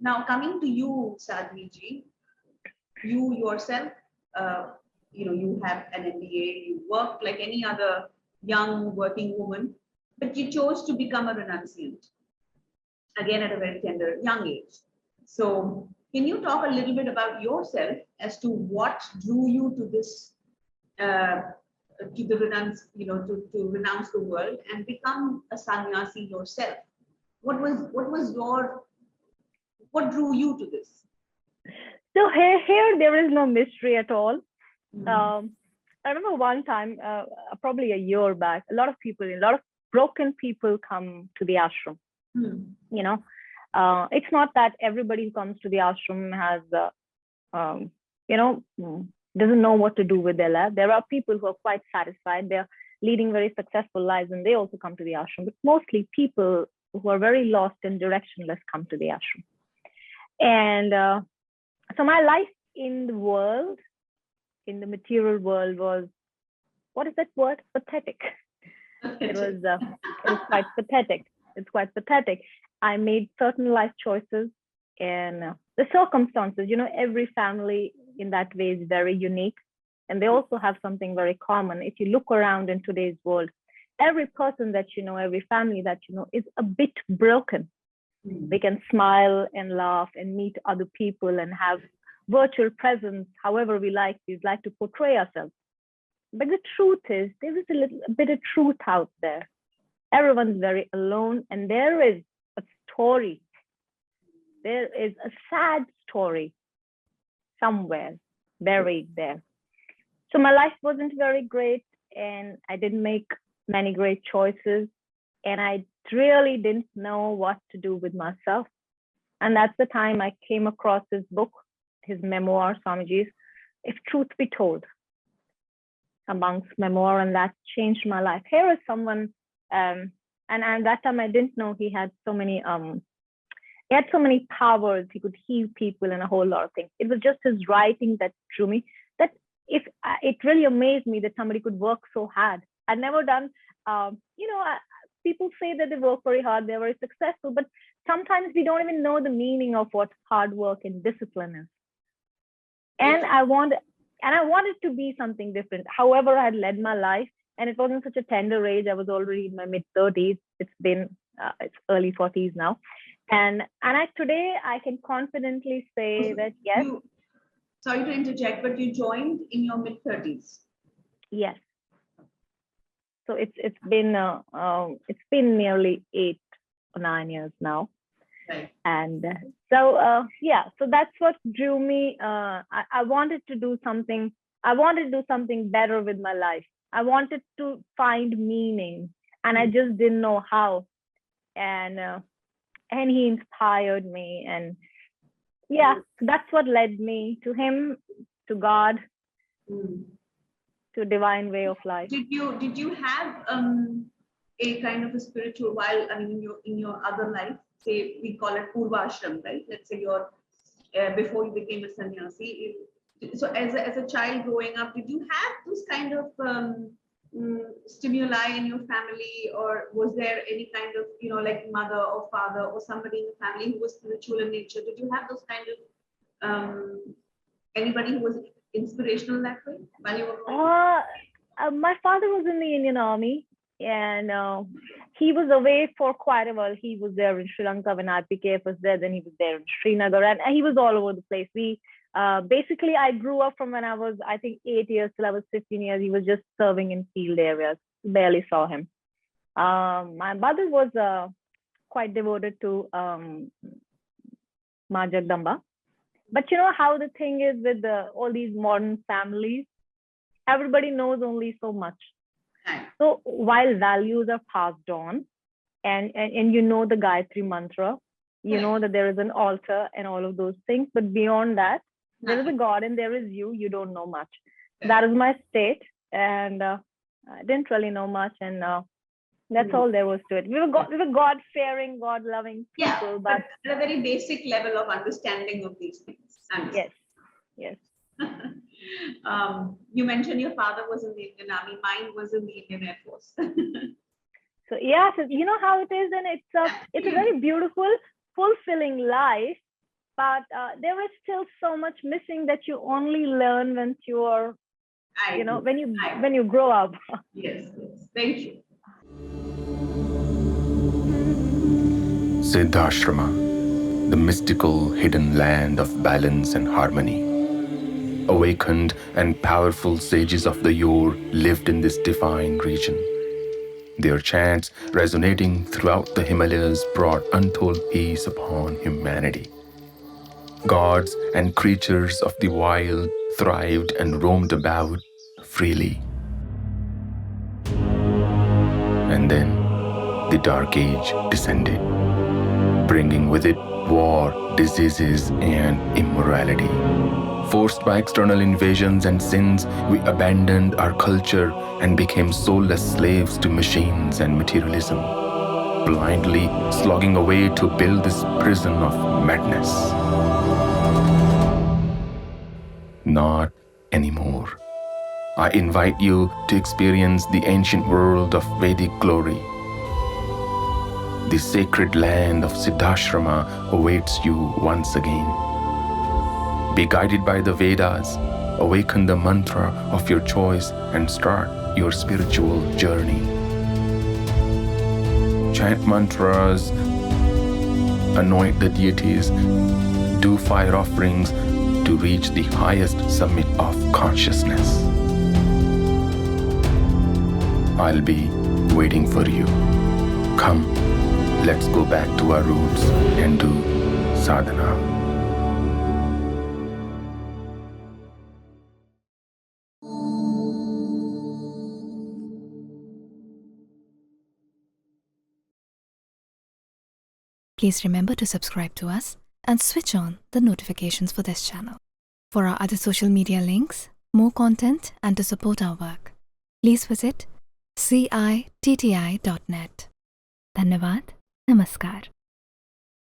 Now, coming to you, Sadhvi ji, you yourself, you have an MBA, you worked like any other young working woman, but you chose to become a renunciant, again at a very tender, young age. So, can you talk a little bit about yourself as to what drew you to this, to the renounce, to renounce the world and become a sannyasi yourself? What drew you to this? So here there is no mystery at all. I remember one time, probably a year back, a lot of broken people come to the ashram. It's not that everybody who comes to the ashram has, doesn't know what to do with their life. There are people who are quite satisfied. They're leading very successful lives and they also come to the ashram. But mostly people who are very lost and directionless come to the ashram. And so my life in the world, in the material world, was, what is that word? Pathetic. It was quite pathetic. It's quite pathetic. I made certain life choices and the circumstances, every family in that way is very unique. And they also have something very common. If you look around in today's world, every person that you know, every family that you know is a bit broken. We can smile and laugh and meet other people and have virtual presence, however we'd like to portray ourselves. But the truth is, there is a bit of truth out there. Everyone's very alone, and there is a story. There is a sad story somewhere buried there. So my life wasn't very great, and I didn't make many great choices, and I really didn't know what to do with myself. And that's the time I came across his book, his memoir, Swamiji's, If Truth Be Told, a monk's memoir, and that changed my life. Here is someone, and at that time I didn't know he had so many powers. He could heal people and a whole lot of things. It was just his writing that drew me. That it really amazed me that somebody could work so hard. I'd never done, people say that they work very hard, they're very successful, but sometimes we don't even know the meaning of what hard work and discipline is. And I wanted to be something different. However, I had led my life, and it wasn't such a tender age. I was already in my mid-30s. It's early 40s now. And today I can confidently say that, yes. Sorry to interject, but you joined in your mid-30s. Yes. So it's been nearly 8 or 9 years now. Right. And so that's what drew me. I wanted to do something. I wanted to do something better with my life. I wanted to find meaning, and I just didn't know how. And he inspired me, and that's what led me to him, to God, to divine way of life. Did you have a kind of a spiritual, while in your other life, say we call it purvashram, right? Let's say you're before you became a sannyasi. So as a child growing up, did you have this kind of stimuli in your family, or was there any kind of like mother or father or somebody in the family who was spiritual in nature? Did you have those kind of anybody who was inspirational that way when you were growing up? My father was in the Indian Army, and he was away for quite a while. He was there in Sri Lanka when IPKF was there, then he was there in Srinagar, and he was all over the place. Basically, I grew up from when I was, I think, 8 years till I was 15 years. He was just serving in field areas. Barely saw him. My mother was quite devoted to Ma Jagdamba. But you know how the thing is with all these modern families, everybody knows only so much. So while values are passed on, and the Gayatri mantra, know that there is an altar and all of those things, but beyond that, there is a God and there is you don't know much. That is my state, and I didn't really know much, and that's all there was to it. We were God-fearing, God-loving people, but at a very basic level of understanding of these things. Yes. You mentioned your father was in the Indian Army. Mine was in the Indian Air Force. So you know how it is, and it's a very beautiful, fulfilling life. but there is still so much missing that you only learn once you are, I agree. when you grow up. Yes, yes. Very true. Siddhashrama, the mystical hidden land of balance and harmony. Awakened and powerful sages of the yore lived in this divine region. Their chants, resonating throughout the Himalayas, brought untold peace upon humanity. Gods and creatures of the wild thrived and roamed about freely. And then the Dark Age descended, bringing with it war, diseases, and immorality. Forced by external invasions and sins, we abandoned our culture and became soulless slaves to machines and materialism, blindly slogging away to build this prison of madness. Not anymore. I invite you to experience the ancient world of Vedic glory. The sacred land of Siddhashrama awaits you once again. Be guided by the Vedas, awaken the mantra of your choice, and start your spiritual journey. Chant mantras, anoint the deities, do fire offerings to reach the highest summit of consciousness. I'll be waiting for you. Come, let's go back to our roots and do sadhana. Please remember to subscribe to us and switch on the notifications for this channel. For our other social media links, more content, and to support our work, please visit citti.net. Dhanyavad. Namaskar.